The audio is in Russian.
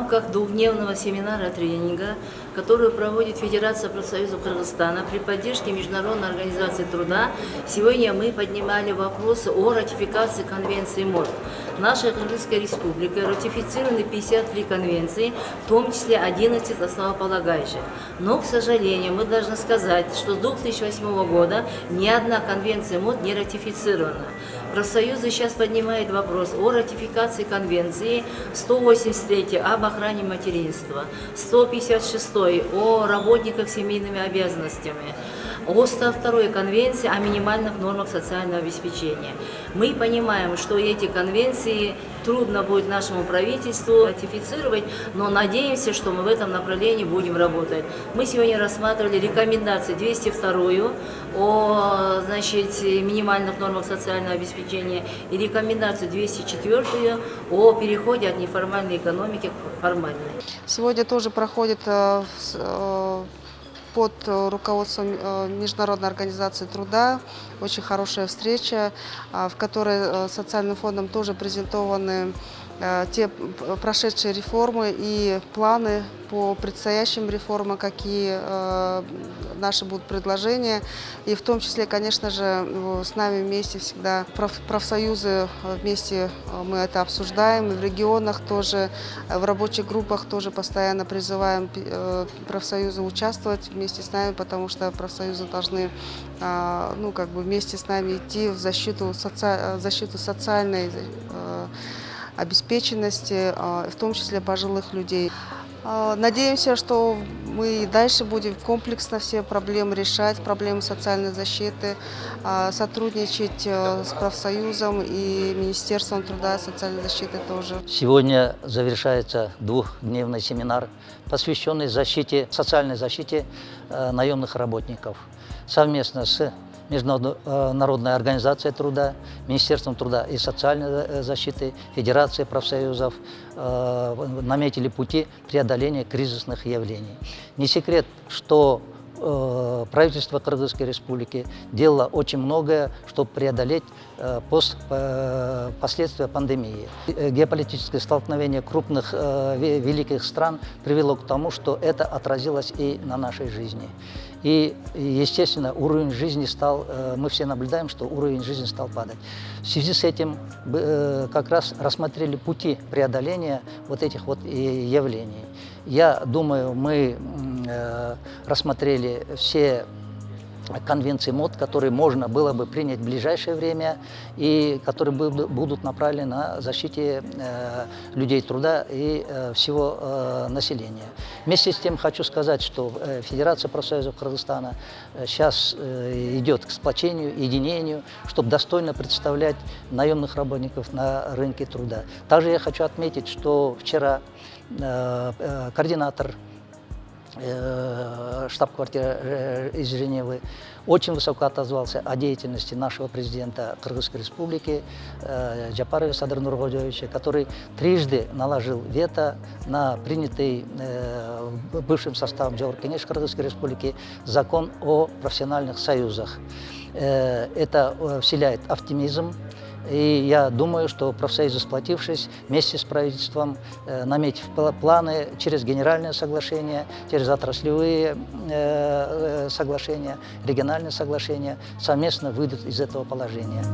рамках двухдневного семинара-тренинга, который проводит Федерация профсоюзов Кыргызстана при поддержке Международной организации труда, сегодня мы поднимали вопросы о ратификации Конвенции МОД. Наша Кыргызская республика ратифицированы 53 конвенции, в том числе 11 основополагающих. Но, к сожалению, мы должны сказать, что с 2008 года ни одна конвенция МОД не ратифицирована. Профсоюзы сейчас поднимают вопрос о ратификации конвенции 183 об охране материнства, 156 о работниках с семейными обязанностями, о 102 конвенции о минимальных нормах социального обеспечения. Мы понимаем, что эти конвенции трудно будет нашему правительству ратифицировать, но надеемся, что мы в этом направлении будем работать. Мы сегодня рассматривали рекомендации 202 о минимальных нормах социального обеспечения и рекомендацию 204 о переходе от неформальной экономики к формальной. Сегодня тоже проходит под руководством Международной организации труда очень хорошая встреча, в которой социальным фондом тоже презентованы те прошедшие реформы и планы по предстоящим реформам, какие наши будут предложения. И в том числе, конечно же, с нами вместе всегда профсоюзы, вместе мы это обсуждаем. И в регионах тоже, в рабочих группах тоже постоянно призываем профсоюзы участвовать вместе с нами, потому что профсоюзы должны вместе с нами идти в защиту социальной обеспеченности, в том числе пожилых людей. Надеемся, что мы и дальше будем комплексно все проблемы решать, проблемы социальной защиты, сотрудничать с профсоюзом и Министерством труда и социальной защиты тоже. Сегодня завершается двухдневный семинар, посвященный социальной защите наемных работников. Совместно с Международной организацией труда, Министерством труда и социальной защиты, Федерацией профсоюзов наметили пути преодоления кризисных явлений. Не секрет, что правительство Кыргызской республики делало очень многое, чтобы преодолеть последствия пандемии. Геополитическое столкновение крупных великих стран привело к тому, что это отразилось и на нашей жизни. И, естественно, уровень жизни мы все наблюдаем, что уровень жизни стал падать. В связи с этим как раз рассмотрели пути преодоления вот этих вот явлений. Я думаю, мы рассмотрели все конвенции МОД, которые можно было бы принять в ближайшее время и которые будут направлены на защите людей труда и всего населения. Вместе с тем хочу сказать, что Федерация профсоюзов Кыргызстана сейчас идет к сплочению, единению, чтобы достойно представлять наемных работников на рынке труда. Также я хочу отметить, что вчера координатор штаб-квартиры из Женевы очень высоко отозвался о деятельности нашего президента Кыргызской республики Жапарова Садыр Нургодиевича, который трижды наложил вето на принятый бывшим составом Джоркенеш Кыргызской республики закон о профессиональных союзах. Это вселяет оптимизм. И я думаю, что профсоюзы, сплотившись вместе с правительством, наметив планы через генеральное соглашение, через отраслевые соглашения, региональные соглашения, совместно выйдут из этого положения.